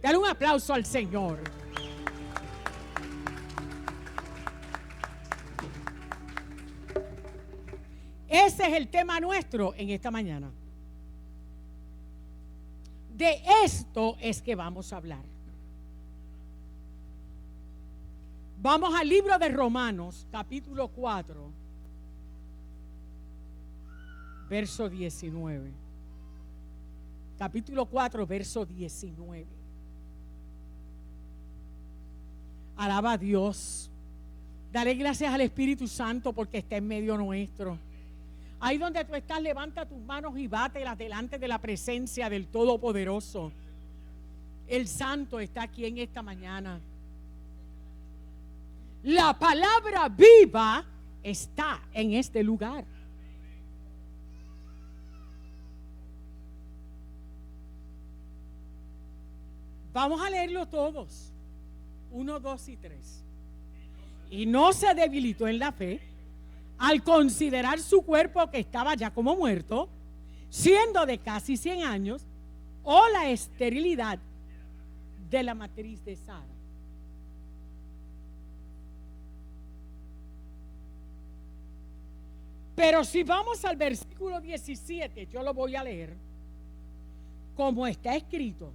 Dale un aplauso al Señor. Ese es el tema nuestro en esta mañana. De esto es que vamos a hablar. Vamos al libro de Romanos, capítulo 4, verso 19. Capítulo 4, verso 19. Alaba a Dios. Dale gracias al Espíritu Santo porque está en medio nuestro. Ahí donde tú estás, levanta tus manos y bátelas delante de la presencia del Todopoderoso. El Santo está aquí en esta mañana. La palabra viva está en este lugar. Vamos a leerlo todos. 1, 2 y 3. Y no se debilitó en la fe al considerar su cuerpo que estaba ya como muerto, siendo de casi 100 años, o la esterilidad de la matriz de Sara. Pero si vamos al versículo 17, yo lo voy a leer, como está escrito: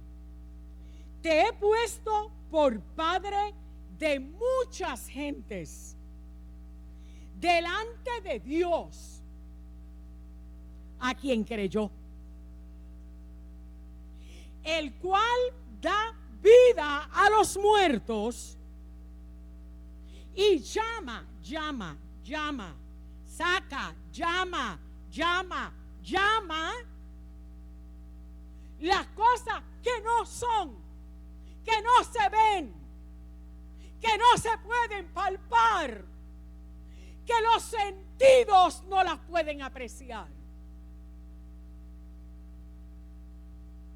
te he puesto por padre de muchas gentes delante de Dios, a quien creyó, el cual da vida a los muertos y llama, saca, llama las cosas que no son, que no se ven, que no se pueden palpar, que los sentidos no las pueden apreciar,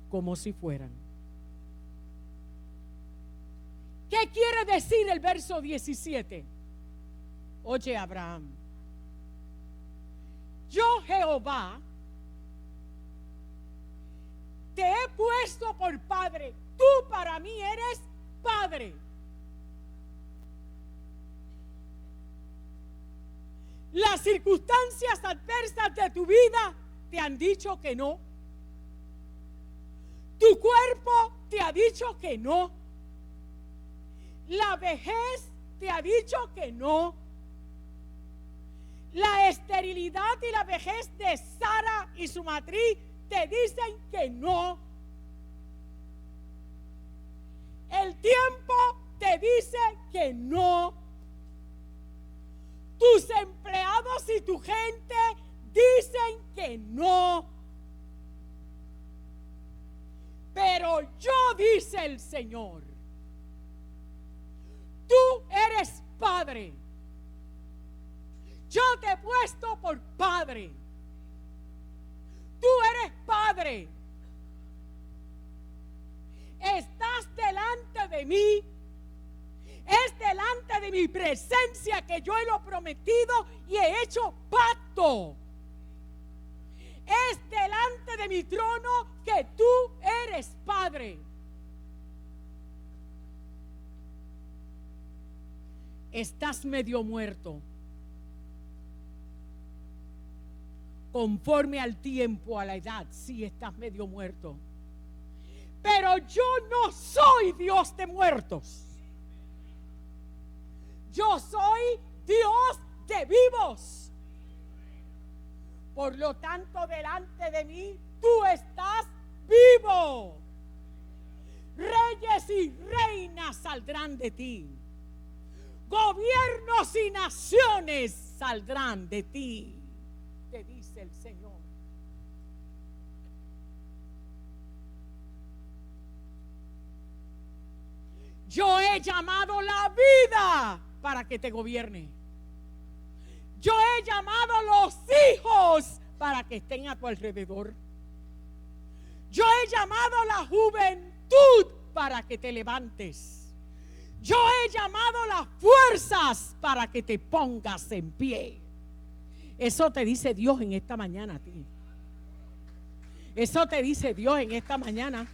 como si fueran. ¿Qué quiere decir el verso 17? Oye, Abraham, yo, Jehová, te he puesto por padre. Tú para mí eres padre. Las circunstancias adversas de tu vida te han dicho que no. Tu cuerpo te ha dicho que no. La vejez te ha dicho que no. La esterilidad y la vejez de Sara y su matriz te dicen que no. El tiempo te dice que no. Tus empleados y tu gente dicen que no. Pero yo, dice el Señor, tú eres padre. Yo te he puesto por padre. Tú eres padre. Estás delante de mí. Es delante de mi presencia que yo lo he prometido y he hecho pacto. Es delante de mi trono que tú eres padre. Estás medio muerto. Conforme al tiempo, a la edad, sí estás medio muerto. Pero yo no soy Dios de muertos. Yo soy Dios de vivos. Por lo tanto, delante de mí, tú estás vivo. Reyes y reinas saldrán de ti. Gobiernos y naciones saldrán de ti, te dice el Señor. Yo he llamado la vida para que te gobierne. Yo he llamado los hijos para que estén a tu alrededor. Yo he llamado la juventud para que te levantes. Yo he llamado las fuerzas para que te pongas en pie. Eso te dice Dios en esta mañana a ti. Eso te dice Dios en esta mañana.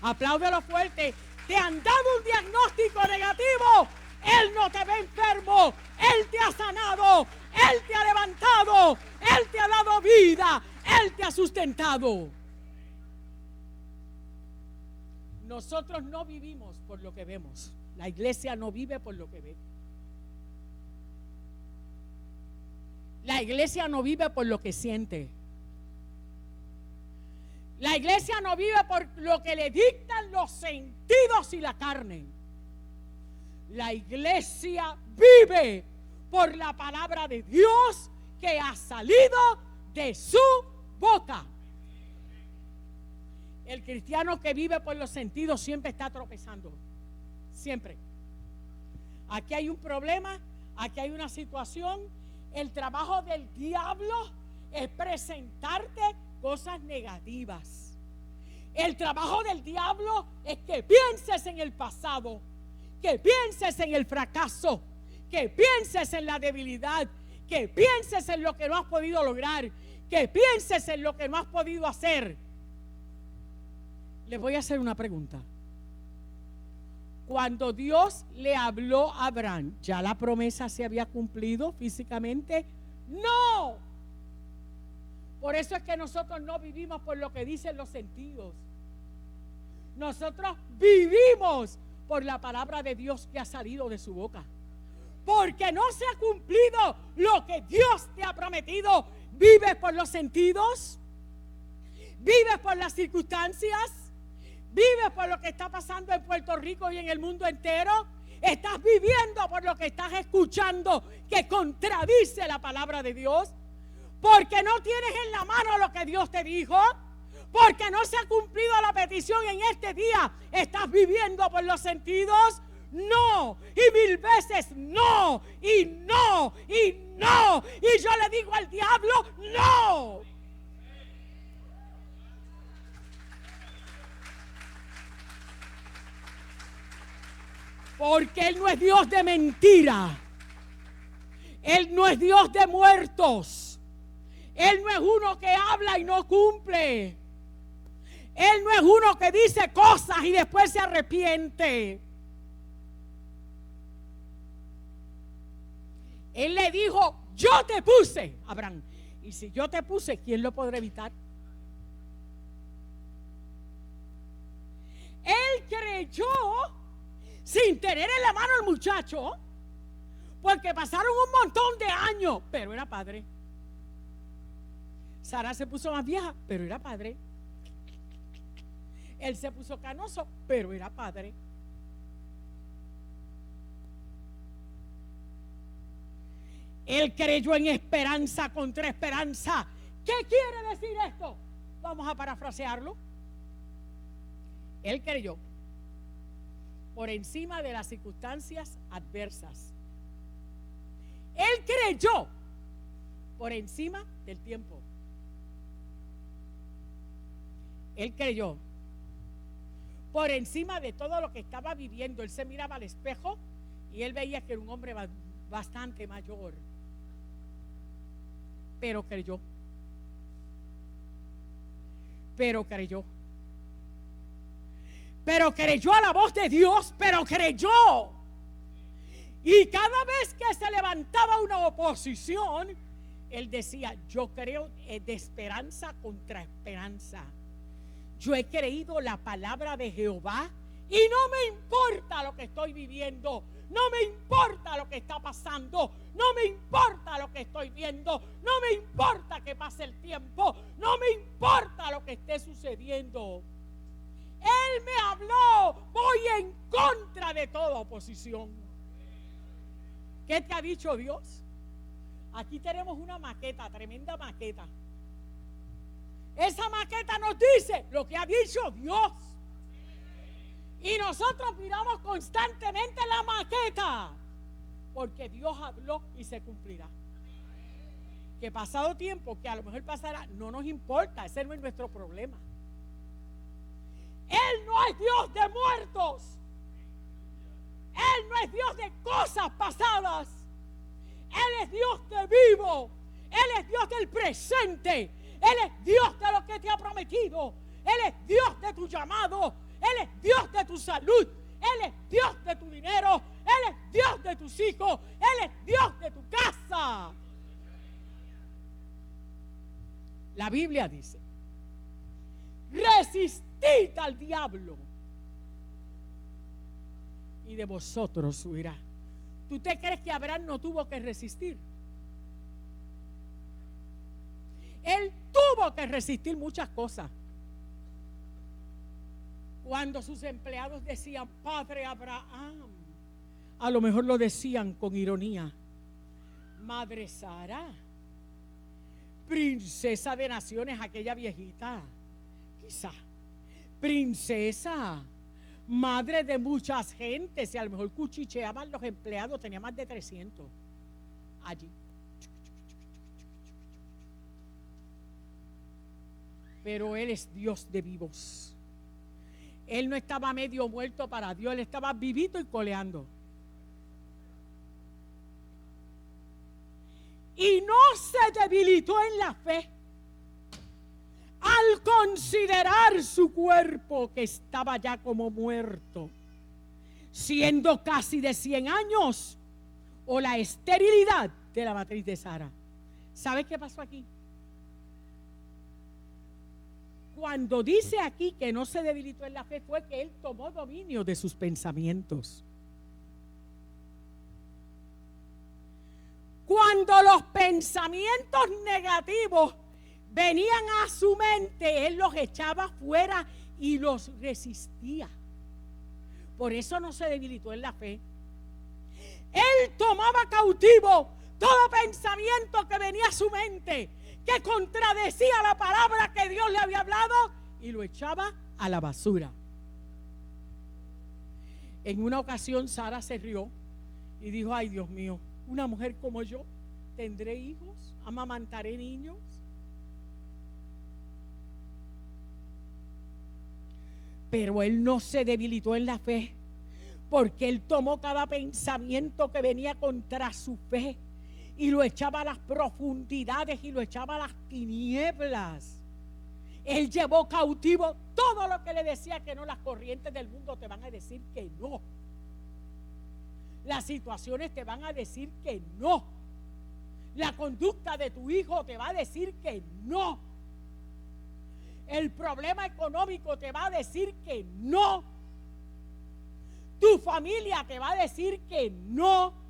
Apláudelo fuerte. Te han dado un diagnóstico negativo. Él no te ve enfermo. Él te ha sanado. Él te ha levantado. Él te ha dado vida. Él te ha sustentado. Nosotros no vivimos por lo que vemos. La iglesia no vive por lo que ve. La iglesia no vive por lo que siente. La iglesia no vive por lo que le dictan los sentidos y la carne. La iglesia vive por la palabra de Dios que ha salido de su boca. El cristiano que vive por los sentidos siempre está tropezando. Siempre. Aquí hay un problema, aquí hay una situación. El trabajo del diablo es presentarte cosas negativas. El trabajo del diablo es que pienses en el pasado, que pienses en el fracaso, que pienses en la debilidad, que pienses en lo que no has podido lograr, que pienses en lo que no has podido hacer. Les voy a hacer una pregunta. Cuando Dios le habló a Abraham, ¿ya la promesa se había cumplido físicamente? No. Por eso es que nosotros no vivimos por lo que dicen los sentidos. Nosotros vivimos por la palabra de Dios que ha salido de su boca. Porque no se ha cumplido lo que Dios te ha prometido. ¿Vives por los sentidos? ¿Vives por las circunstancias? ¿Vives por lo que está pasando en Puerto Rico y en el mundo entero? ¿Estás viviendo por lo que estás escuchando que contradice la palabra de Dios? Porque no tienes en la mano lo que Dios te dijo. Porque no se ha cumplido la petición en este día. ¿Estás viviendo por los sentidos? No, y 1000 veces no, y no, y no. Y yo le digo al diablo, no. Porque Él no es Dios de mentira. Él no es Dios de muertos. Él no es uno que habla y no cumple. Él no es uno que dice cosas y después se arrepiente. Él le dijo, yo te puse, Abraham. Y si yo te puse, ¿quién lo podrá evitar? Él creyó sin tener en la mano al muchacho, porque pasaron un montón de años, pero era padre. Sara se puso más vieja, pero era padre. Él se puso canoso, pero era padre. Él creyó en esperanza contra esperanza. ¿Qué quiere decir esto? Vamos a parafrasearlo. Él creyó por encima de las circunstancias adversas. Él creyó por encima del tiempo. Él creyó por encima de todo lo que estaba viviendo. Él se miraba al espejo y él veía que era un hombre bastante mayor. Pero creyó. Pero creyó. Pero creyó a la voz de Dios, pero creyó. Y cada vez que se levantaba una oposición, él decía, yo creo de esperanza contra esperanza. Yo he creído la palabra de Jehová y no me importa lo que estoy viviendo. No me importa lo que está pasando. No me importa lo que estoy viendo. No me importa que pase el tiempo. No me importa lo que esté sucediendo. Él me habló. Voy en contra de toda oposición. ¿Qué te ha dicho Dios? Aquí tenemos una maqueta, tremenda maqueta. Esa maqueta nos dice lo que ha dicho Dios. Y nosotros miramos constantemente la maqueta, porque Dios habló y se cumplirá. Que pasado tiempo, que a lo mejor pasará, no nos importa, ese no es nuestro problema. Él no es Dios de muertos. Él no es Dios de cosas pasadas. Él es Dios de vivo. Él es Dios del presente. Él es Dios de lo que te ha prometido. Él es Dios de tu llamado. Él es Dios de tu salud. Él es Dios de tu dinero. Él es Dios de tus hijos. Él es Dios de tu casa. La Biblia dice: resistid al diablo y de vosotros huirá. ¿Tú te crees que Abraham no tuvo que resistir? Él tuvo que resistir muchas cosas. Cuando sus empleados decían: Padre Abraham, a lo mejor lo decían con ironía. Madre Sara, princesa de naciones, aquella viejita, quizá. Princesa, madre de muchas gentes, y a lo mejor cuchicheaban los empleados, tenía más de 300 allí. Pero Él es Dios de vivos. Él no estaba medio muerto para Dios, Él estaba vivito y coleando. Y no se debilitó en la fe al considerar su cuerpo que estaba ya como muerto, siendo casi de 100 años, o la esterilidad de la matriz de Sara. ¿Sabes qué pasó aquí? Cuando dice aquí que no se debilitó en la fe, fue que él tomó dominio de sus pensamientos. Cuando los pensamientos negativos venían a su mente, él los echaba fuera y los resistía. Por eso no se debilitó en la fe. Él tomaba cautivo todo pensamiento que venía a su mente, que contradecía la palabra que Dios le había hablado, y lo echaba a la basura. En una ocasión Sara se rió y dijo: ay, Dios mío, una mujer como yo, ¿tendré hijos? ¿Amamantaré niños? Pero él no se debilitó en la fe, porque él tomó cada pensamiento que venía contra su fe y lo echaba a las profundidades y lo echaba a las tinieblas. Él llevó cautivo todo lo que le decía que no. Las corrientes del mundo te van a decir que no. Las situaciones te van a decir que no. La conducta de tu hijo te va a decir que no. El problema económico te va a decir que no. Tu familia te va a decir que no.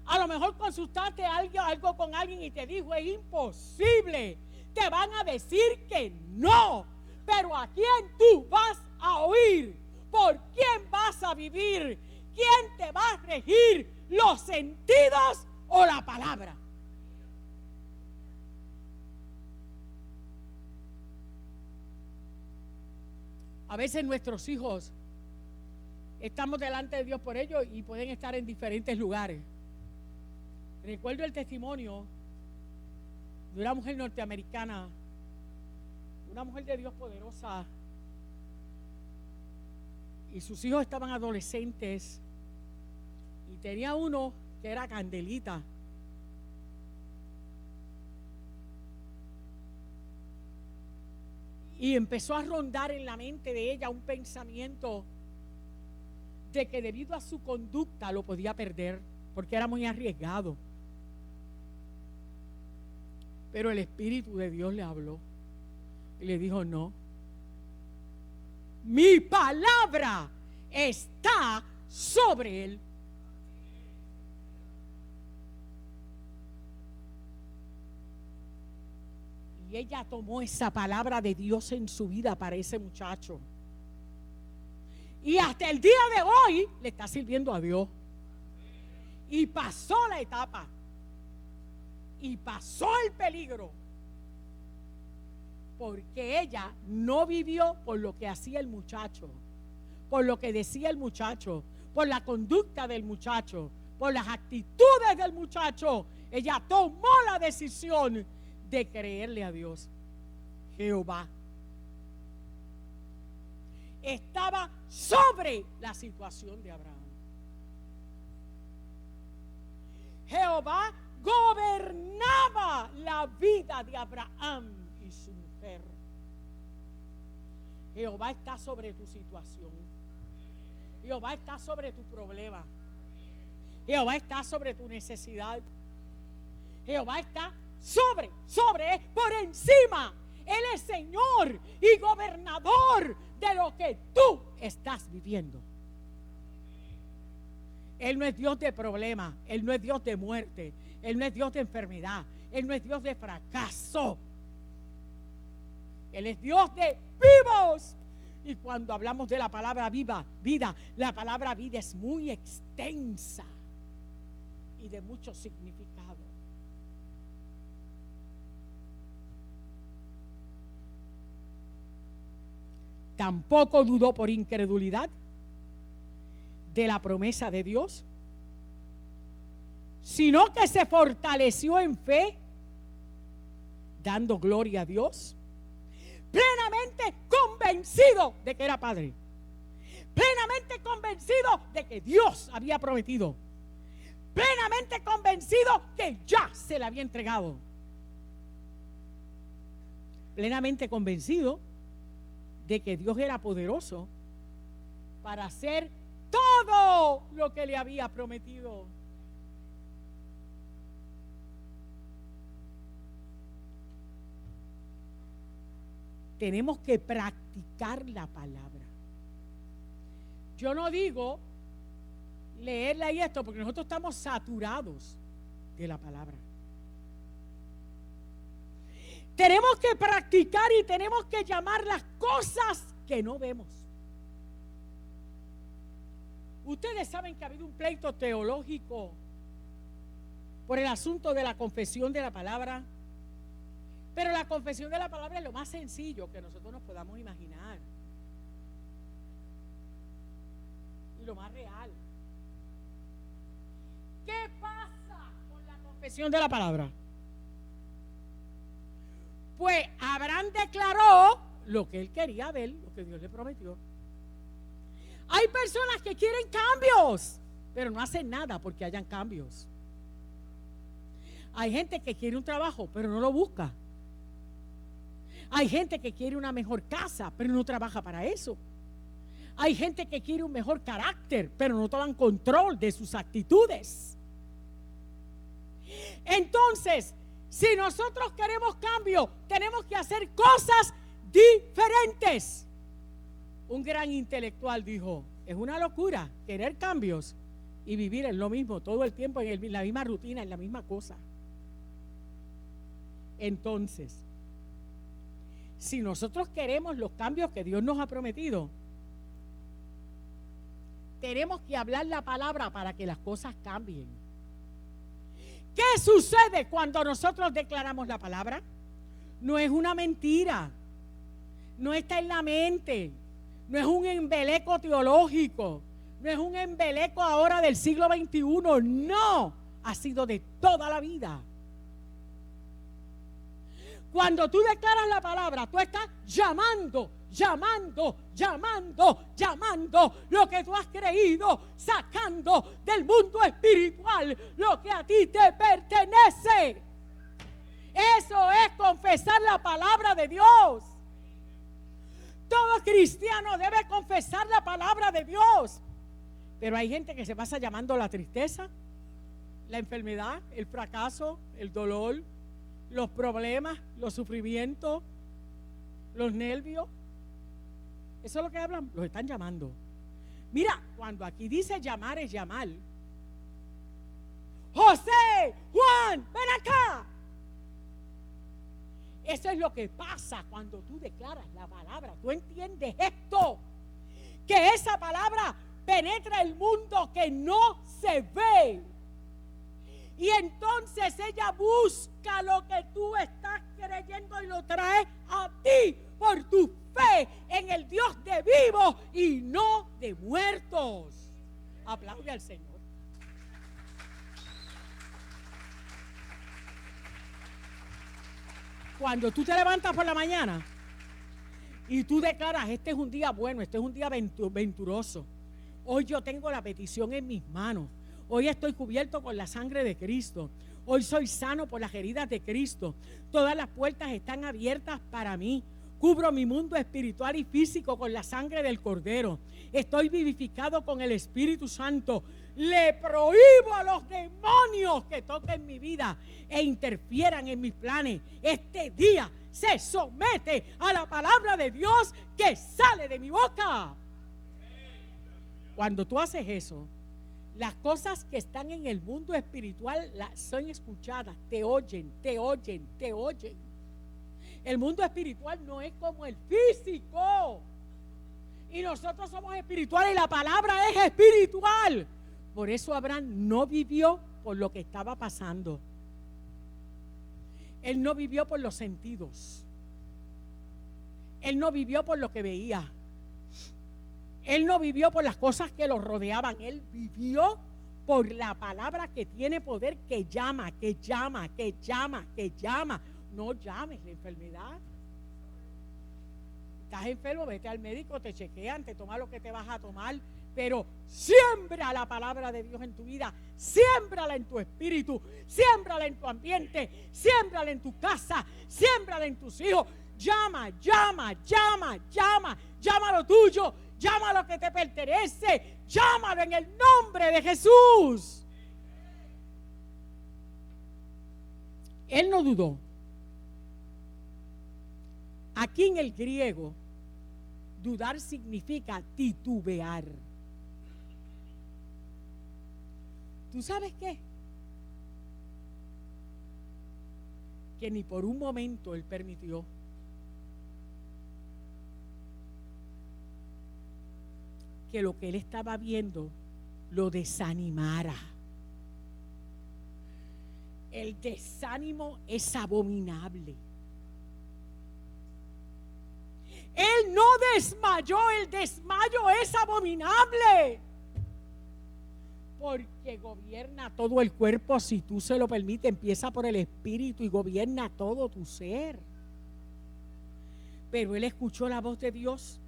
A lo mejor consultaste algo con alguien y te dijo: es imposible. Te van a decir que no. Pero ¿a quién tú vas a oír? ¿Por quién vas a vivir? ¿Quién te va a regir? ¿Los sentidos o la palabra? A veces nuestros hijos, estamos delante de Dios por ellos y pueden estar en diferentes lugares. Recuerdo el testimonio de una mujer norteamericana, una mujer de Dios poderosa, y sus hijos estaban adolescentes, y tenía uno que era Candelita. Y empezó a rondar en la mente de ella un pensamiento de que debido a su conducta lo podía perder, porque era muy arriesgado. Pero el Espíritu de Dios le habló y le dijo: no, mi palabra está sobre él. Y ella tomó esa palabra de Dios en su vida para ese muchacho. Y hasta el día de hoy le está sirviendo a Dios. Y pasó la etapa. Y pasó el peligro. Porque ella no vivió por lo que hacía el muchacho, por lo que decía el muchacho, por la conducta del muchacho, por las actitudes del muchacho. Ella tomó la decisión de creerle a Dios. Jehová estaba sobre la situación de Abraham. Jehová gobernaba la vida de Abraham y su mujer. Jehová está sobre tu situación. Jehová está sobre tu problema. Jehová está sobre tu necesidad. Jehová está por encima. Él es Señor y gobernador de lo que tú estás viviendo. Él no es Dios de problemas. Él no es Dios de muerte. Él no es Dios de enfermedad. Él no es Dios de fracaso. Él es Dios de vivos. Y cuando hablamos de la palabra vida, la palabra vida es muy extensa y de mucho significado. Tampoco dudó por incredulidad de la promesa de Dios, sino que se fortaleció en fe, dando gloria a Dios, plenamente convencido de que era padre, plenamente convencido de que Dios había prometido, plenamente convencido que ya se le había entregado, plenamente convencido de que Dios era poderoso para hacer todo lo que le había prometido. Tenemos que practicar la palabra. Yo no digo leerla y esto, porque nosotros estamos saturados de la palabra. Tenemos que practicar y tenemos que llamar las cosas que no vemos. Ustedes saben que ha habido un pleito teológico por el asunto de la confesión de la palabra. Pero la confesión de la palabra es lo más sencillo que nosotros nos podamos imaginar. Y lo más real. ¿Qué pasa con la confesión de la palabra? Pues Abraham declaró lo que él quería ver, lo que Dios le prometió. Hay personas que quieren cambios, pero no hacen nada porque hayan cambios. Hay gente que quiere un trabajo, pero no lo busca. Hay gente que quiere una mejor casa, pero no trabaja para eso. Hay gente que quiere un mejor carácter, pero no toman control de sus actitudes. Entonces, si nosotros queremos cambio, tenemos que hacer cosas diferentes. Un gran intelectual dijo: es una locura querer cambios y vivir en lo mismo todo el tiempo, en la misma rutina, en la misma cosa. Entonces, si nosotros queremos los cambios que Dios nos ha prometido, tenemos que hablar la palabra para que las cosas cambien. ¿Qué sucede cuando nosotros declaramos la palabra? No es una mentira, no está en la mente, no es un embeleco teológico, no es un embeleco ahora del siglo XXI, no, ha sido de toda la vida. Cuando tú declaras la palabra, tú estás llamando lo que tú has creído, sacando del mundo espiritual lo que a ti te pertenece. Eso es confesar la palabra de Dios. Todo cristiano debe confesar la palabra de Dios. Pero hay gente que se pasa llamando la tristeza, la enfermedad, el fracaso, el dolor, los problemas, los sufrimientos, los nervios. Eso es lo que hablan, los están llamando. Mira, cuando aquí dice llamar es llamar. José, Juan, ven acá. Eso es lo que pasa cuando tú declaras la palabra. Tú entiendes esto, que esa palabra penetra el mundo que no se ve. Y entonces ella busca lo que tú estás creyendo y lo trae a ti por tu fe en el Dios de vivos y no de muertos. Aplaude al Señor. Cuando tú te levantas por la mañana y tú declaras: este es un día bueno, este es un día venturoso. Hoy yo tengo la petición en mis manos. Hoy estoy cubierto con la sangre de Cristo. Hoy soy sano por las heridas de Cristo. Todas las puertas están abiertas para mí. Cubro mi mundo espiritual y físico con la sangre del Cordero. Estoy vivificado con el Espíritu Santo. Le prohíbo a los demonios que toquen mi vida e interfieran en mis planes. Este día se somete a la palabra de Dios que sale de mi boca. Cuando tú haces eso, las cosas que están en el mundo espiritual son escuchadas, te oyen, te oyen, te oyen. El mundo espiritual no es como el físico. Y nosotros somos espirituales y la palabra es espiritual. Por eso Abraham no vivió por lo que estaba pasando. Él no vivió por los sentidos. Él no vivió por lo que veía. Él no vivió por las cosas que lo rodeaban. Él vivió por la palabra que tiene poder, que llama, que llama, que llama, que llama. No llames la enfermedad. Estás enfermo, vete al médico, te chequean, te toman lo que te vas a tomar. Pero siembra la palabra de Dios en tu vida, siémbrala en tu espíritu, siémbrala en tu ambiente, siémbrala en tu casa, siémbrala en tus hijos. Llama, llama, llama, llama, llama lo tuyo, llama lo que te pertenece, llámalo en el nombre de Jesús. Él no dudó. Aquí en el griego, dudar significa titubear. ¿Tú sabes qué? Que ni por un momento él permitió que lo que él estaba viendo lo desanimara. El desánimo es abominable. Él no desmayó, el desmayo es abominable. Porque gobierna todo el cuerpo, si tú se lo permites, empieza por el espíritu y gobierna todo tu ser. Pero él escuchó la voz de Dios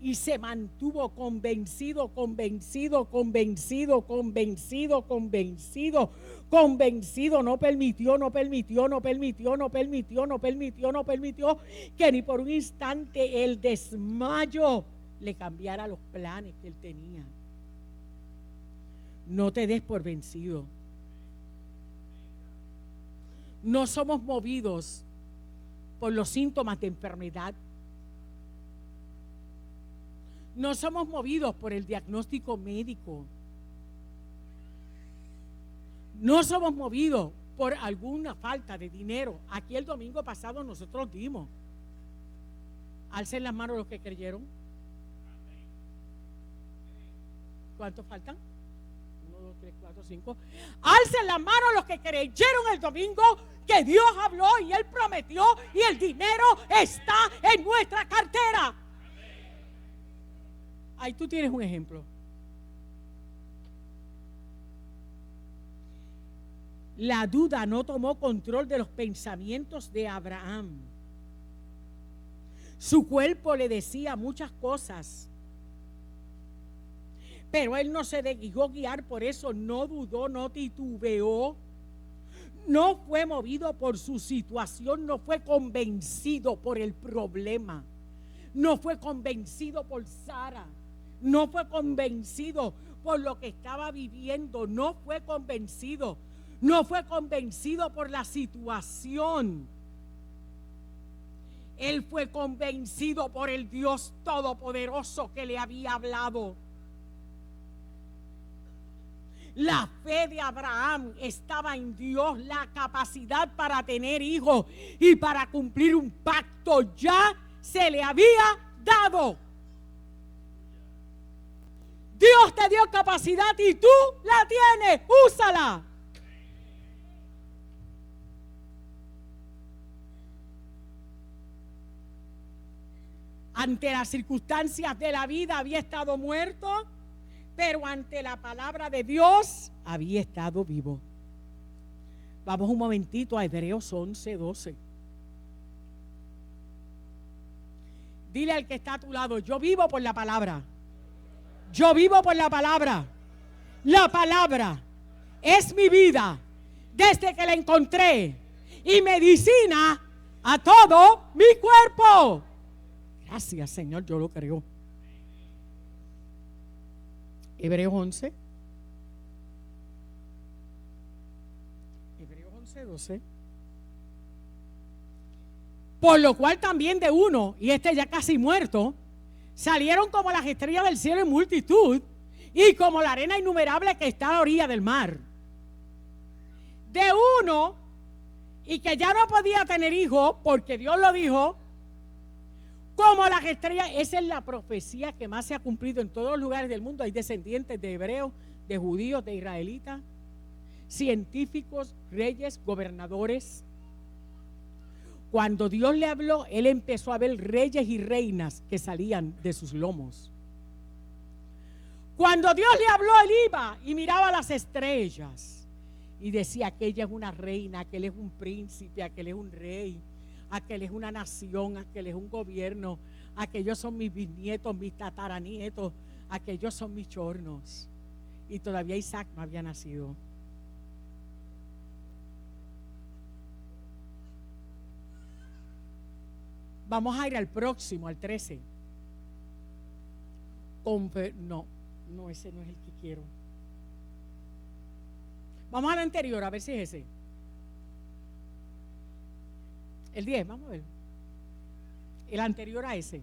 y se mantuvo convencido, convencido, convencido, convencido, convencido, convencido. No permitió, no permitió, no permitió, no permitió, no permitió, no permitió que ni por un instante el desmayo le cambiara los planes que él tenía. No te des por vencido. No somos movidos por los síntomas de enfermedad. No somos movidos por el diagnóstico médico. No somos movidos por alguna falta de dinero. Aquí el domingo pasado nosotros dimos. Alcen las manos los que creyeron. ¿Cuántos faltan? 1, 2, 3, 4, 5. Alcen las manos los que creyeron el domingo que Dios habló y Él prometió y el dinero está en nuestra cartera. Ahí tú tienes un ejemplo. La duda no tomó control de los pensamientos de Abraham. Su cuerpo le decía muchas cosas, pero él no se dejó guiar por eso, no dudó, no titubeó, no fue movido por su situación, no fue convencido por el problema, no fue convencido por Sara, no fue convencido por lo que estaba viviendo, no fue convencido por la situación. Él fue convencido por el Dios Todopoderoso que le había hablado. La fe de Abraham estaba en Dios, la capacidad para tener hijos y para cumplir un pacto ya se le había dado. Dios te dio capacidad y tú la tienes, úsala. Ante las circunstancias de la vida había estado muerto, pero ante la palabra de Dios había estado vivo. Vamos un momentito a Hebreos 11:12. Dile al que está a tu lado: yo vivo por la palabra. Yo vivo por la palabra. La palabra es mi vida desde que la encontré y medicina a todo mi cuerpo. Gracias, Señor, yo lo creo. Hebreos 11. Hebreos 11:12. Por lo cual también de uno, y este ya casi muerto, salieron como las estrellas del cielo en multitud, y como la arena innumerable que está a la orilla del mar. De uno, y que ya no podía tener hijos, porque Dios lo dijo, como las estrellas. Esa es la profecía que más se ha cumplido en todos los lugares del mundo. Hay descendientes de hebreos, de judíos, de israelitas, científicos, reyes, gobernadores. Cuando Dios le habló, él empezó a ver reyes y reinas que salían de sus lomos. Cuando Dios le habló, él iba y miraba las estrellas y decía: aquella es una reina, aquel es un príncipe, aquel es un rey, aquel es una nación, aquel es un gobierno, aquellos son mis bisnietos, mis tataranietos, aquellos son mis chornos. Y todavía Isaac no había nacido. Vamos a ir al próximo, al 13. No, ese no es el que quiero. Vamos al anterior, a ver si es ese. El 10, vamos a ver. El anterior a ese.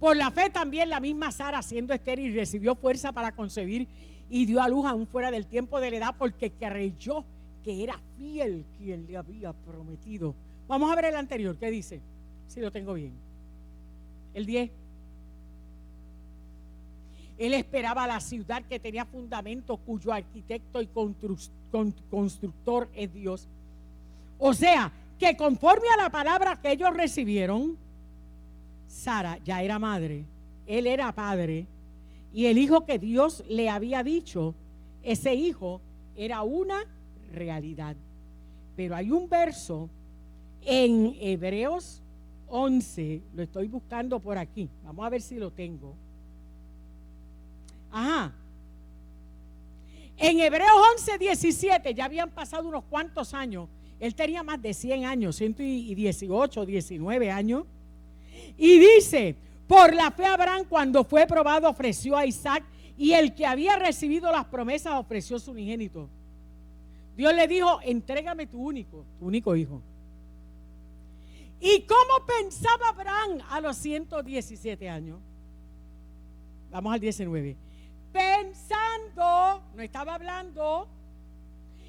Por la fe también la misma Sara, siendo estéril, recibió fuerza para concebir y dio a luz aún fuera del tiempo de la edad, porque creyó que era fiel quien le había prometido. Vamos a ver el anterior, ¿qué dice? Si lo tengo bien. El 10. Él esperaba la ciudad que tenía fundamento, cuyo arquitecto y constructor es Dios. O sea, que conforme a la palabra que ellos recibieron, Sara ya era madre, él era padre, y el hijo que Dios le había dicho, ese hijo era una realidad. Pero hay un verso en Hebreos 11, lo estoy buscando por aquí, vamos a ver si lo tengo. Ajá. En Hebreos 11:17, ya habían pasado unos cuantos años. Él tenía más de 100 años, 118, 19 años. Y dice: por la fe Abraham, cuando fue probado, ofreció a Isaac, y el que había recibido las promesas ofreció su unigénito. Dios le dijo: entrégame tu único hijo. ¿Y cómo pensaba Abraham a los 117 años? Vamos al 19. Pensando, no estaba hablando,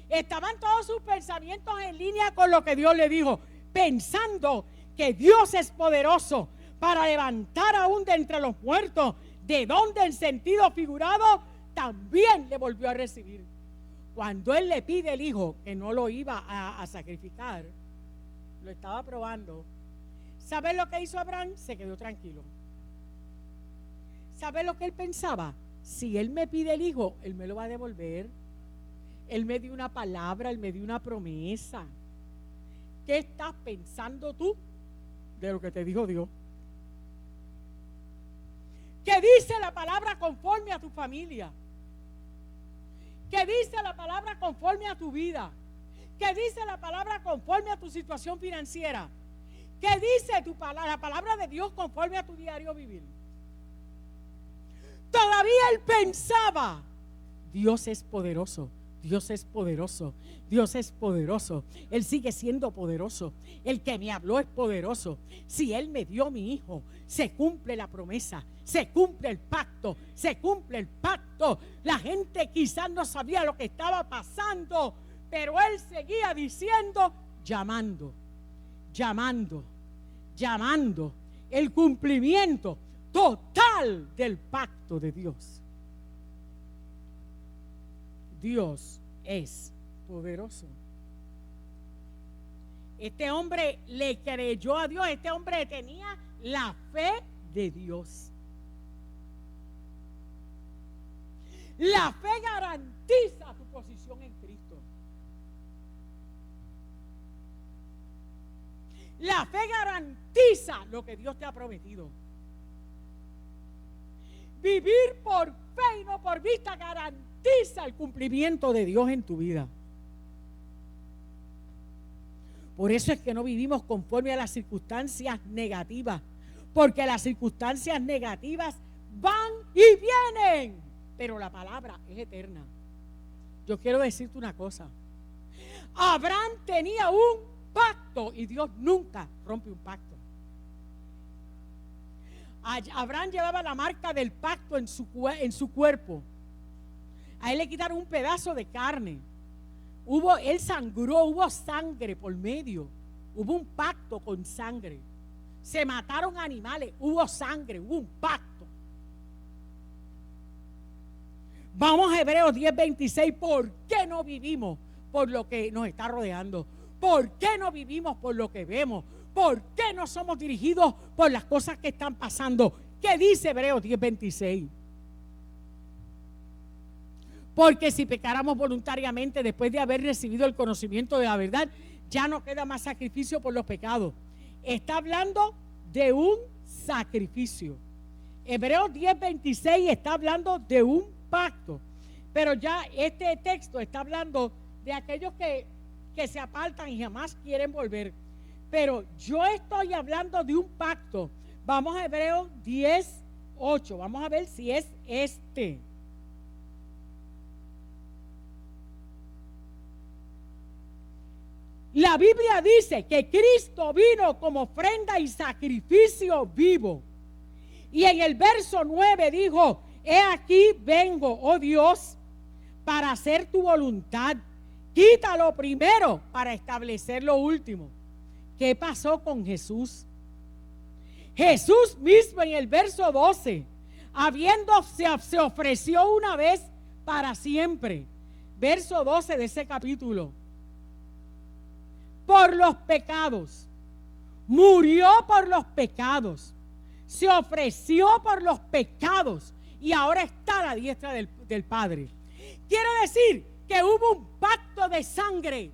estaban todos sus pensamientos en línea con lo que Dios le dijo, pensando que Dios es poderoso para levantar aún de entre los muertos, de donde en sentido figurado también le volvió a recibir. Cuando él le pide el hijo, que no lo iba a sacrificar, lo estaba probando. ¿Sabes lo que hizo Abraham? Se quedó tranquilo. ¿Sabes lo que él pensaba? Si él me pide el hijo, él me lo va a devolver. Él me dio una palabra, él me dio una promesa. ¿Qué estás pensando tú de lo que te dijo Dios? ¿Qué dice la palabra conforme a tu familia? ¿Qué dice la palabra conforme a tu vida? ¿Qué dice la palabra conforme a tu situación financiera? ¿Qué dice la palabra de Dios conforme a tu diario vivir? Todavía él pensaba: Dios es poderoso, Dios es poderoso, Dios es poderoso. Él sigue siendo poderoso. El que me habló es poderoso. Si él me dio mi hijo, se cumple la promesa, se cumple el pacto, se cumple el pacto. La gente quizás no sabía lo que estaba pasando, pero él seguía diciendo, llamando el cumplimiento total del pacto de Dios. Dios es poderoso. Este hombre le creyó a Dios. Este hombre tenía la fe de Dios. La fe garantiza tu posición en Cristo. La fe garantiza lo que Dios te ha prometido. Vivir por fe y no por vista garantiza el cumplimiento de Dios en tu vida. Por eso es que no vivimos conforme a las circunstancias negativas, porque las circunstancias negativas van y vienen, pero la palabra es eterna. Yo quiero decirte una cosa. Abraham tenía un pacto y Dios nunca rompe un pacto. Abraham llevaba la marca del pacto en su cuerpo. A él le quitaron un pedazo de carne. Él sangró, hubo sangre por medio. Hubo un pacto con sangre. Se mataron animales, hubo sangre, hubo un pacto. Vamos a Hebreos 10:26. ¿Por qué no vivimos por lo que nos está rodeando? ¿Por qué no vivimos por lo que vemos? ¿Por qué no somos dirigidos por las cosas que están pasando? ¿Qué dice Hebreos 10:26? Porque si pecáramos voluntariamente después de haber recibido el conocimiento de la verdad, ya no queda más sacrificio por los pecados. Está hablando de un sacrificio. Hebreos 10:26 está hablando de un pacto. Pero ya este texto está hablando de aquellos que se apartan y jamás quieren volver. Pero yo estoy hablando de un pacto. Vamos a Hebreos 10:8. Vamos a ver si es este. La Biblia dice que Cristo vino como ofrenda y sacrificio vivo. Y en el verso 9 dijo: he aquí vengo, oh Dios, para hacer tu voluntad. Quita lo primero para establecer lo último. ¿Qué pasó con Jesús? Jesús mismo en el verso 12, se ofreció una vez para siempre. Verso 12 de ese capítulo. Por los pecados. Murió por los pecados. Se ofreció por los pecados. Y ahora está a la diestra del Padre. Quiere decir que hubo un pacto de sangre.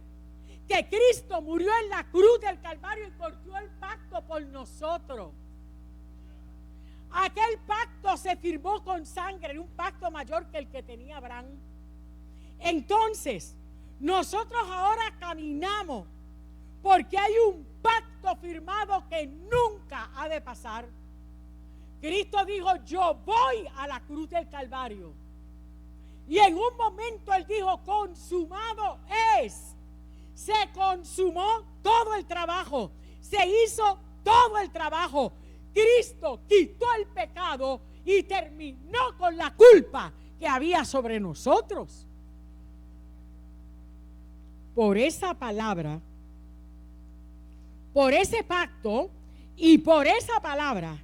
Que Cristo murió en la cruz del Calvario y cortó el pacto por nosotros. Aquel pacto se firmó con sangre, un pacto mayor que el que tenía Abraham. Entonces, nosotros ahora caminamos porque hay un pacto firmado que nunca ha de pasar. Cristo dijo: yo voy a la cruz del Calvario. Y en un momento Él dijo: consumado es. Se consumó todo el trabajo. Se hizo todo el trabajo. Cristo quitó el pecado y terminó con la culpa que había sobre nosotros. Por esa palabra, por ese pacto y por esa palabra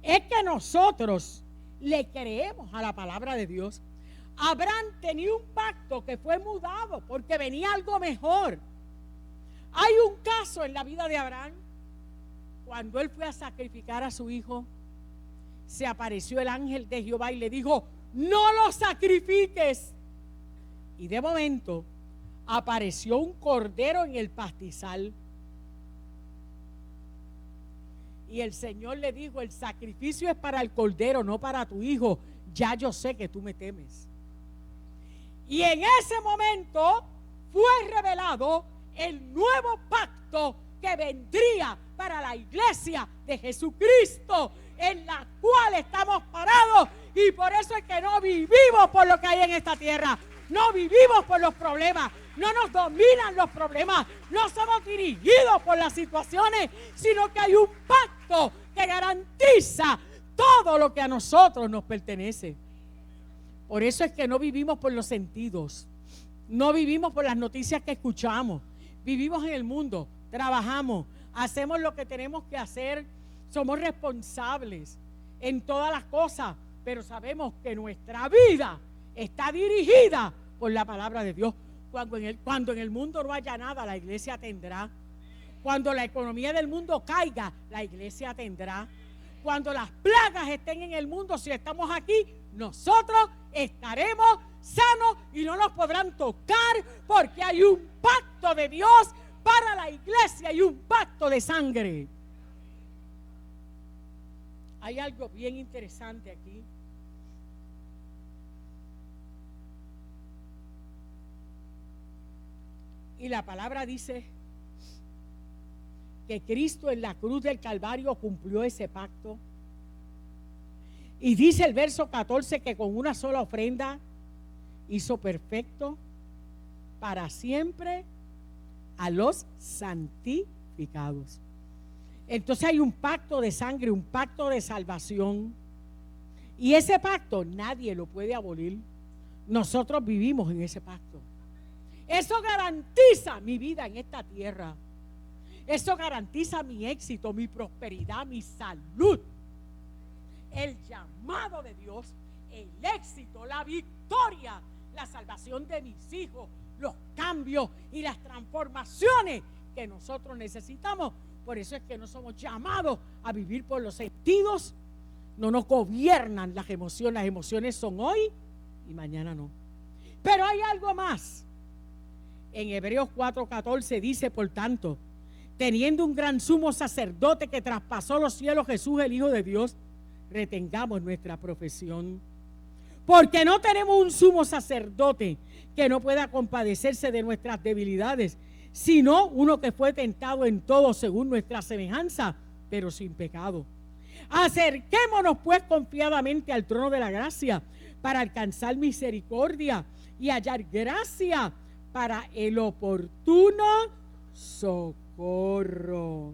es que nosotros le creemos a la palabra de Dios. Abraham tenía un pacto que fue mudado porque venía algo mejor. Hay un caso en la vida de Abraham. Cuando él fue a sacrificar a su hijo, se apareció el ángel de Jehová y le dijo: no lo sacrifiques. Y de momento apareció un cordero en el pastizal. Y el Señor le dijo: el sacrificio es para el cordero, no para tu hijo. Ya yo sé que tú me temes. Y en ese momento fue revelado el nuevo pacto que vendría para la iglesia de Jesucristo, en la cual estamos parados. Y por eso es que no vivimos por lo que hay en esta tierra. No vivimos por los problemas. No nos dominan los problemas. No somos dirigidos por las situaciones, sino que hay un pacto que garantiza todo lo que a nosotros nos pertenece. Por eso es que no vivimos por los sentidos. No vivimos por las noticias que escuchamos. Vivimos en el mundo, trabajamos, hacemos lo que tenemos que hacer, somos responsables en todas las cosas, pero sabemos que nuestra vida está dirigida por la palabra de Dios. Cuando en el mundo no haya nada, la iglesia tendrá. Cuando la economía del mundo caiga, la iglesia tendrá. Cuando las plagas estén en el mundo, si estamos aquí, nosotros estaremos sanos y no nos podrán tocar, porque hay un pacto de Dios para la iglesia y un pacto de sangre. Hay algo bien interesante aquí. Y la palabra dice que Cristo en la cruz del Calvario cumplió ese pacto? Y dice el verso 14 que con una sola ofrenda hizo perfecto para siempre a los santificados. Entonces hay un pacto de sangre, un pacto de salvación. Y ese pacto nadie lo puede abolir. Nosotros vivimos en ese pacto. Eso garantiza mi vida en esta tierra. Eso garantiza mi éxito, mi prosperidad, mi salud. El llamado de Dios, el éxito, la victoria, la salvación de mis hijos, los cambios y las transformaciones que nosotros necesitamos. Por eso es que no somos llamados a vivir por los sentidos. No nos gobiernan las emociones. Las emociones son hoy y mañana no. Pero hay algo más. En Hebreos 4:14 dice, por tanto, teniendo un gran sumo sacerdote que traspasó los cielos, Jesús el Hijo de Dios, retengamos nuestra profesión. Porque no tenemos un sumo sacerdote que no pueda compadecerse de nuestras debilidades, sino uno que fue tentado en todo según nuestra semejanza, pero sin pecado. Acerquémonos pues confiadamente al trono de la gracia para alcanzar misericordia y hallar gracia para el oportuno socorro.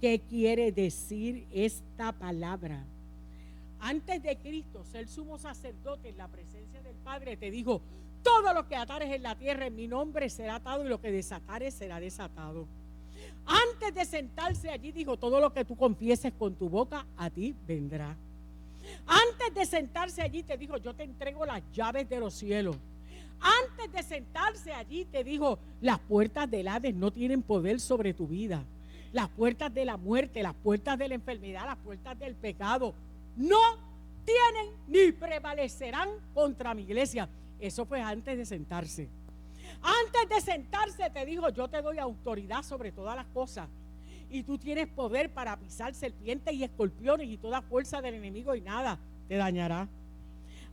¿Qué quiere decir esta palabra? Antes de Cristo ser sumo sacerdote en la presencia del Padre, te dijo: todo lo que atares en la tierra en mi nombre será atado, y lo que desatares será desatado. Antes de sentarse allí dijo: todo lo que tú confieses con tu boca a ti vendrá. Antes de sentarse allí te dijo: yo te entrego las llaves de los cielos. Antes de sentarse allí te dijo: las puertas del Hades no tienen poder sobre tu vida. Las puertas de la muerte, las puertas de la enfermedad, las puertas del pecado no tienen ni prevalecerán contra mi iglesia. Eso fue antes de sentarse. Antes de sentarse te dijo: yo te doy autoridad sobre todas las cosas, y tú tienes poder para pisar serpientes y escorpiones y toda fuerza del enemigo, y nada te dañará.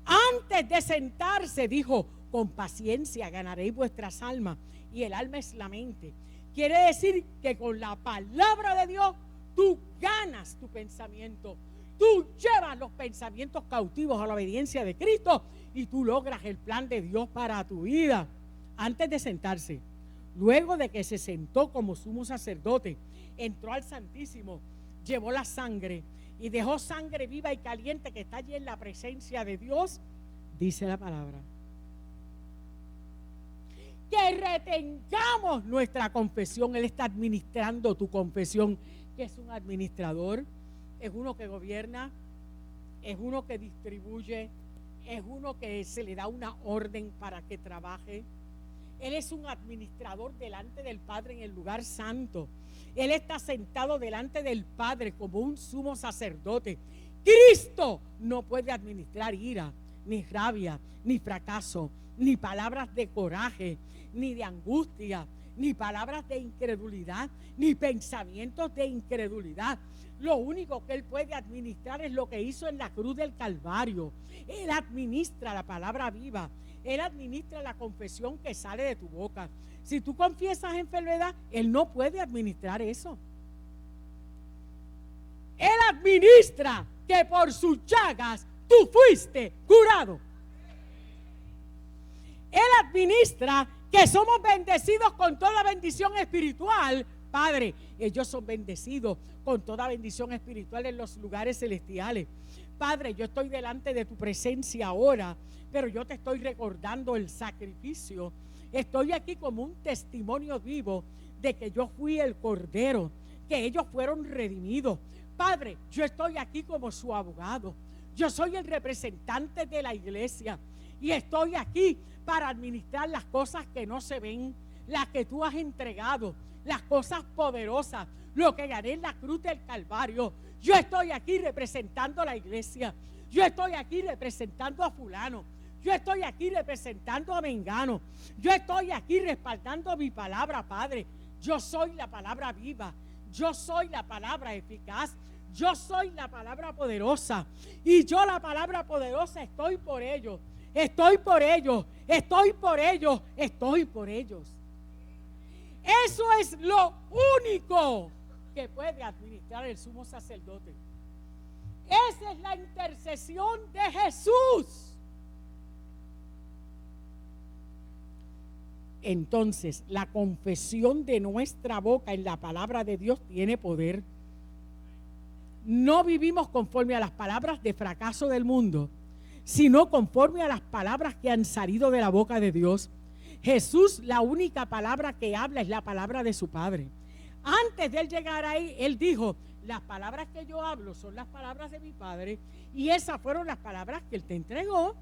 Antes de sentarse dijo: con paciencia ganaréis vuestras almas, y el alma es la mente. Quiere decir que con la palabra de Dios tú ganas tu pensamiento. Tú llevas los pensamientos cautivos a la obediencia de Cristo y tú logras el plan de Dios para tu vida. Antes de sentarse, luego de que se sentó como sumo sacerdote, entró al Santísimo, llevó la sangre y dejó sangre viva y caliente que está allí en la presencia de Dios. Dice la palabra que retengamos nuestra confesión. Él está administrando tu confesión. Que es un administrador, es uno que gobierna, es uno que distribuye, es uno que se le da una orden para que trabaje. Él es un administrador delante del Padre en el lugar santo. Él está sentado delante del Padre como un sumo sacerdote. Cristo no puede administrar ira, ni rabia, ni fracaso, ni palabras de coraje, ni de angustia, ni palabras de incredulidad, ni pensamientos de incredulidad. Lo único que Él puede administrar es lo que hizo en la cruz del Calvario. Él administra la palabra viva. Él administra la confesión que sale de tu boca. Si tú confiesas enfermedad, Él no puede administrar eso. Él administra que por sus llagas tú fuiste curado. Él administra que somos bendecidos con toda bendición espiritual. Padre, ellos son bendecidos con toda bendición espiritual en los lugares celestiales. Padre, yo estoy delante de tu presencia ahora, pero yo te estoy recordando el sacrificio. Estoy aquí como un testimonio vivo de que yo fui el Cordero, que ellos fueron redimidos. Padre, yo estoy aquí como su abogado. Yo soy el representante de la iglesia y estoy aquí para administrar las cosas que no se ven, las que tú has entregado, las cosas poderosas, lo que gané en la cruz del Calvario. Yo estoy aquí representando a la iglesia. Yo estoy aquí representando a fulano. Yo estoy aquí representando a mengano. Yo estoy aquí respaldando mi palabra, Padre. Yo soy la palabra viva. Yo soy la palabra eficaz. Yo soy la palabra poderosa. Y yo, la palabra poderosa, estoy por ellos. Estoy por ellos. Estoy por ellos. Estoy por ellos. Eso es lo único que puede administrar el sumo sacerdote. Esa es la intercesión de Jesús. Entonces, la confesión de nuestra boca en la palabra de Dios tiene poder. No vivimos conforme a las palabras de fracaso del mundo, sino conforme a las palabras que han salido de la boca de Dios. Jesús, la única palabra que habla es la palabra de su Padre. Antes de él llegar ahí, él dijo: las palabras que yo hablo son las palabras de mi Padre, y esas fueron las palabras que él te entregó.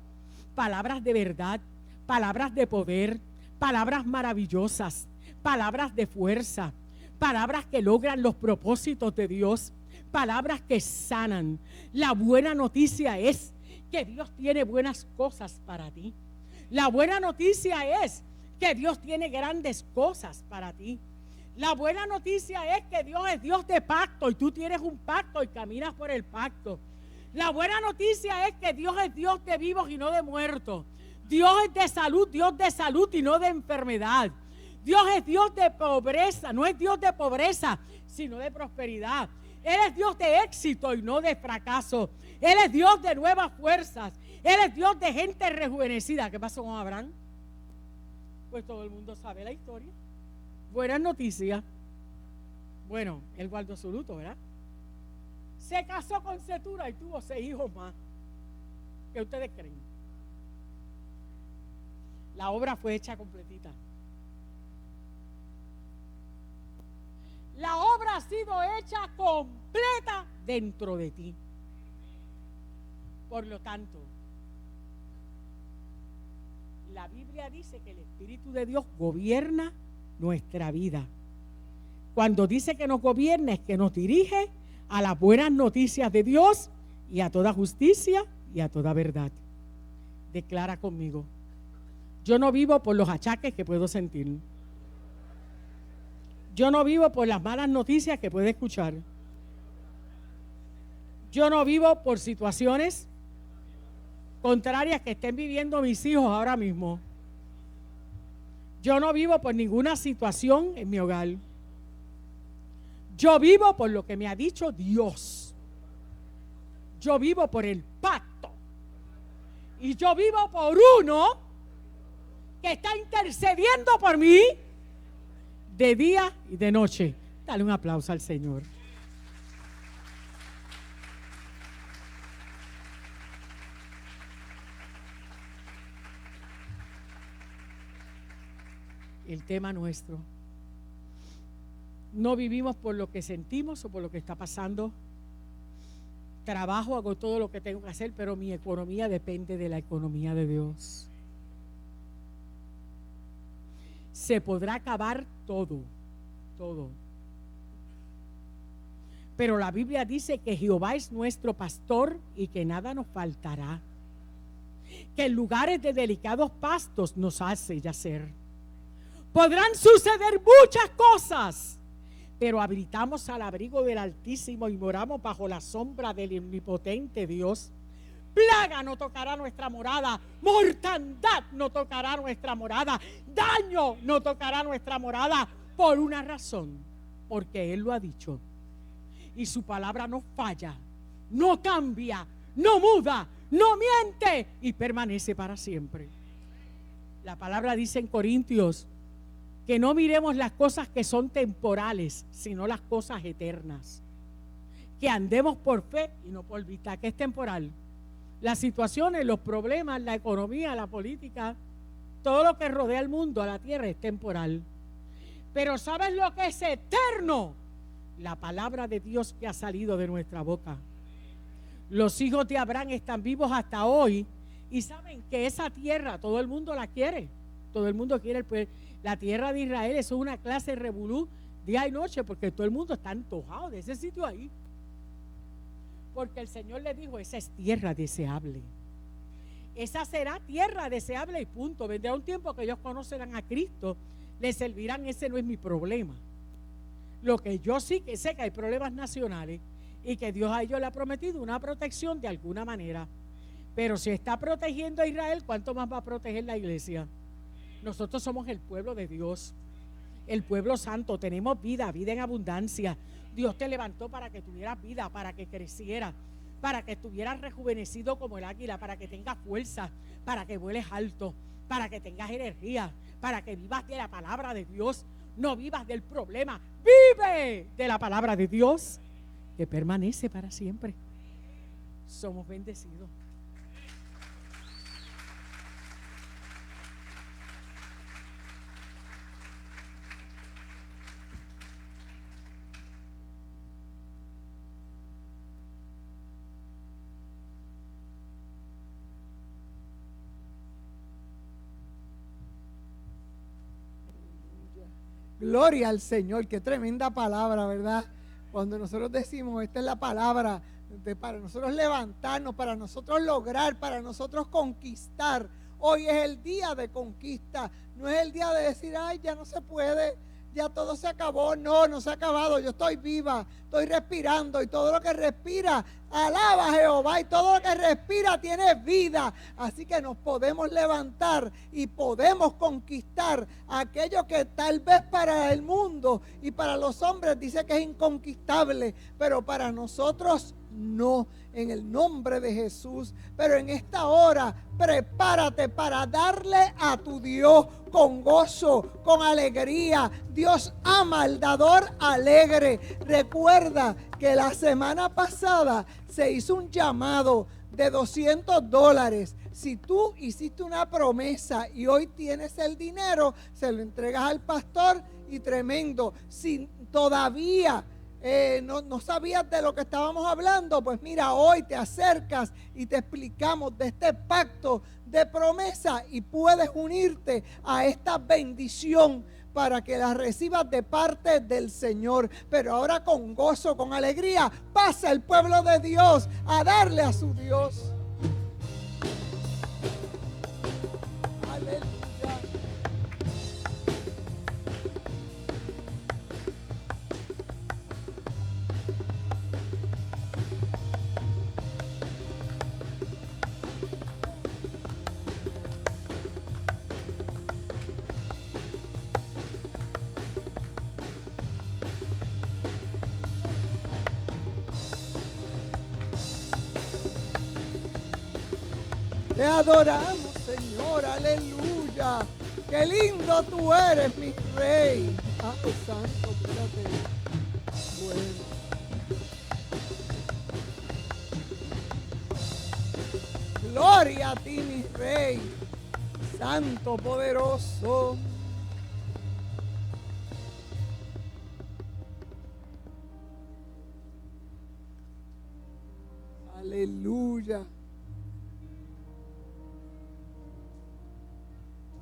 Palabras de verdad, palabras de poder, palabras maravillosas, palabras de fuerza, palabras que logran los propósitos de Dios, palabras que sanan. La buena noticia es que Dios tiene buenas cosas para ti. La buena noticia es que Dios tiene grandes cosas para ti. La buena noticia es que Dios es Dios de pacto y tú tienes un pacto y caminas por el pacto. La buena noticia es que Dios es Dios de vivos y no de muertos. Dios es Dios de salud y no de enfermedad. Dios es Dios de pobreza, no es Dios de pobreza, sino de prosperidad. Él es Dios de éxito y no de fracaso. Él es Dios de nuevas fuerzas. Él es Dios de gente rejuvenecida. ¿Qué pasó con Abraham? Pues todo el mundo sabe la historia. Buenas noticias. Bueno, él guardó su luto, ¿verdad? Se casó con Cetura y tuvo 6 hijos más. ¿Qué ustedes creen? La obra fue hecha completita. La obra ha sido hecha completa dentro de ti. Por lo tanto, la Biblia dice que el Espíritu de Dios gobierna nuestra vida. Cuando dice que nos gobierna, es que nos dirige a las buenas noticias de Dios y a toda justicia y a toda verdad. Declara conmigo: yo no vivo por los achaques que puedo sentir. Yo no vivo por las malas noticias que puedo escuchar. Yo no vivo por situaciones contrarias que estén viviendo mis hijos ahora mismo. Yo no vivo por ninguna situación en mi hogar. Yo vivo por lo que me ha dicho Dios. Yo vivo por el pacto. Y yo vivo por uno que está intercediendo por mí de día y de noche. Dale un aplauso al Señor. El tema nuestro: no vivimos por lo que sentimos o por lo que está pasando. Trabajo, hago todo lo que tengo que hacer, pero mi economía depende de la economía de Dios. Se podrá acabar todo, todo. Pero la Biblia dice que Jehová es nuestro pastor y que nada nos faltará. Que en lugares de delicados pastos nos hace yacer. Podrán suceder muchas cosas, pero habitamos al abrigo del Altísimo y moramos bajo la sombra del omnipotente Dios. Plaga no tocará nuestra morada, mortandad no tocará nuestra morada, daño no tocará nuestra morada, por una razón: porque Él lo ha dicho. Y su palabra no falla, no cambia, no muda, no miente y permanece para siempre. La palabra dice en Corintios que no miremos las cosas que son temporales, sino las cosas eternas. Que andemos por fe y no por vista. ¿Qué es temporal? Las situaciones, los problemas, la economía, la política, todo lo que rodea al mundo, a la tierra, es temporal. Pero ¿sabes lo que es eterno? La palabra de Dios que ha salido de nuestra boca. Los hijos de Abraham están vivos hasta hoy y saben que esa tierra todo el mundo la quiere. Todo el mundo quiere la tierra de Israel. Eso es una clase de revolú día y noche, porque todo el mundo está antojado de ese sitio ahí. Porque el Señor le dijo: esa es tierra deseable. Esa será tierra deseable y punto. Vendrá un tiempo que ellos conocerán a Cristo, le servirán. Ese no es mi problema. Lo que yo sí que sé, que hay problemas nacionales y que Dios a ellos le ha prometido una protección de alguna manera. Pero si está protegiendo a Israel, ¿cuánto más va a proteger la iglesia? Nosotros somos el pueblo de Dios, el pueblo santo. Tenemos vida, vida en abundancia. Dios te levantó para que tuvieras vida, para que crecieras, para que estuvieras rejuvenecido como el águila, para que tengas fuerza, para que vueles alto, para que tengas energía, para que vivas de la palabra de Dios, no vivas del problema, vive de la palabra de Dios que permanece para siempre. Somos bendecidos. Gloria al Señor, qué tremenda palabra, ¿verdad? Cuando nosotros decimos, esta es la palabra para nosotros levantarnos, para nosotros lograr, para nosotros conquistar. Hoy es el día de conquista, no es el día de decir, ay, ya no se puede, ya todo se acabó. No, no se ha acabado, yo estoy viva, estoy respirando, y todo lo que respira alaba a Jehová, y todo lo que respira tiene vida. Así que nos podemos levantar y podemos conquistar aquello que tal vez para el mundo y para los hombres dice que es inconquistable, pero para nosotros no, en el nombre de Jesús. Pero en esta hora prepárate para darle a tu Dios con gozo, con alegría. Dios ama al dador alegre. Recuerda que la semana pasada se hizo un llamado de $200. Si tú hiciste una promesa y hoy tienes el dinero, se lo entregas al pastor y tremendo. Si todavía no sabías de lo que estábamos hablando, pues mira, hoy te acercas y te explicamos de este pacto de promesa y puedes unirte a esta bendición para que la recibas de parte del Señor. Pero ahora con gozo, con alegría, pasa el pueblo de Dios a darle a su Dios. Aleluya. Te adoramos, Señor, aleluya. Qué lindo tú eres, mi Rey. Ah, santo, espérate. Bueno. Gloria a ti, mi Rey. Santo, poderoso. Aleluya.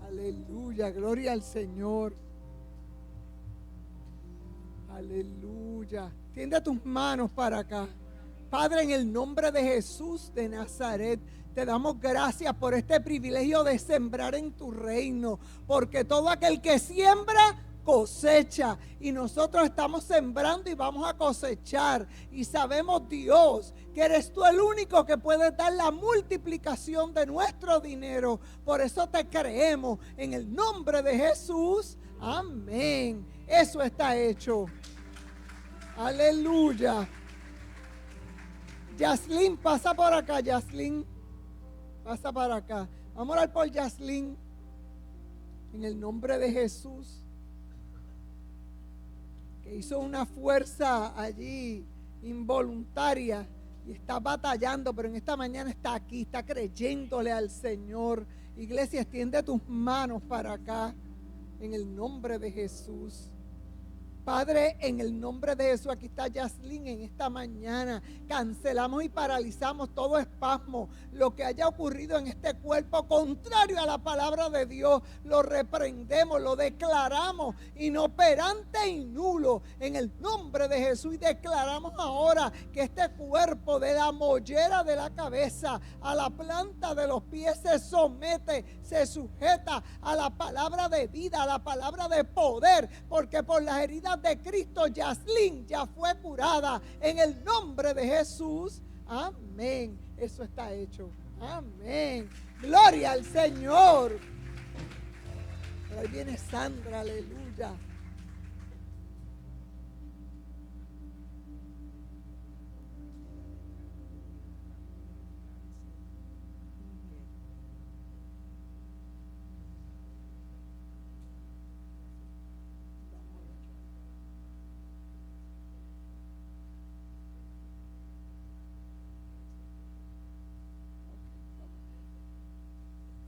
Aleluya, gloria al Señor. Aleluya. Tiende tus manos para acá. Padre, en el nombre de Jesús de Nazaret, te damos gracias por este privilegio de sembrar en tu reino, porque todo aquel que siembra, cosecha, y nosotros estamos sembrando y vamos a cosechar, y sabemos, Dios, que eres tú el único que puede dar la multiplicación de nuestro dinero. Por eso te creemos en el nombre de Jesús. Amén. Eso está hecho. Aleluya. Yaslin, pasa por acá, Yaslin. Pasa para acá. Vamos a orar por Yaslin. En el nombre de Jesús. Que hizo una fuerza allí involuntaria y está batallando, pero en esta mañana está aquí, está creyéndole al Señor. Iglesia, extiende tus manos para acá en el nombre de Jesús. Padre, en el nombre de Jesús, aquí está Yaslin en esta mañana. Cancelamos y paralizamos todo espasmo, lo que haya ocurrido en este cuerpo contrario a la palabra de Dios. Lo reprendemos, lo declaramos inoperante y nulo en el nombre de Jesús. Y declaramos ahora que este cuerpo, de la mollera de la cabeza a la planta de los pies, se somete, se sujeta a la palabra de vida, a la palabra de poder, porque por las heridas de Cristo, Yaslin ya fue curada en el nombre de Jesús. Amén. Eso está hecho. Amén. Gloria al Señor. Ahí viene Sandra, aleluya.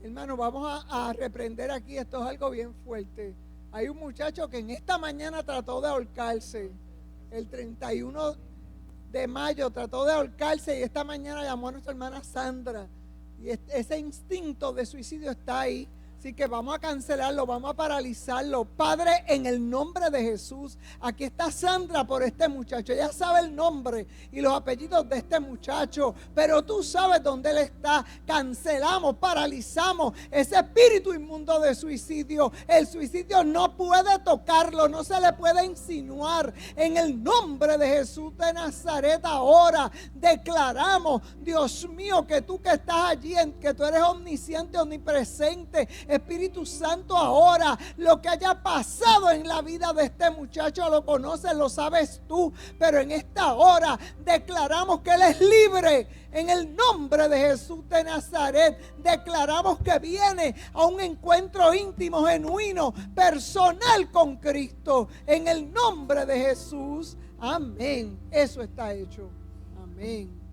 Hermano, vamos a reprender aquí, esto es algo bien fuerte. Hay un muchacho que en esta mañana trató de ahorcarse. El 31 de mayo trató de ahorcarse y esta mañana llamó a nuestra hermana Sandra. Y ese instinto de suicidio está ahí. Así que vamos a cancelarlo, vamos a paralizarlo. Padre, en el nombre de Jesús, aquí está Sandra por este muchacho. Ella sabe el nombre y los apellidos de este muchacho, pero tú sabes dónde él está. Cancelamos, paralizamos ese espíritu inmundo de suicidio. El suicidio no puede tocarlo, no se le puede insinuar. En el nombre de Jesús de Nazaret ahora declaramos, Dios mío, que tú que estás allí, que tú eres omnisciente, omnipresente, Espíritu Santo, ahora lo que haya pasado en la vida de este muchacho lo conoces, lo sabes tú, pero en esta hora declaramos que él es libre en el nombre de Jesús de Nazaret. Declaramos que viene a un encuentro íntimo, genuino, personal con Cristo en el nombre de Jesús. Amén. Eso está hecho. Amén.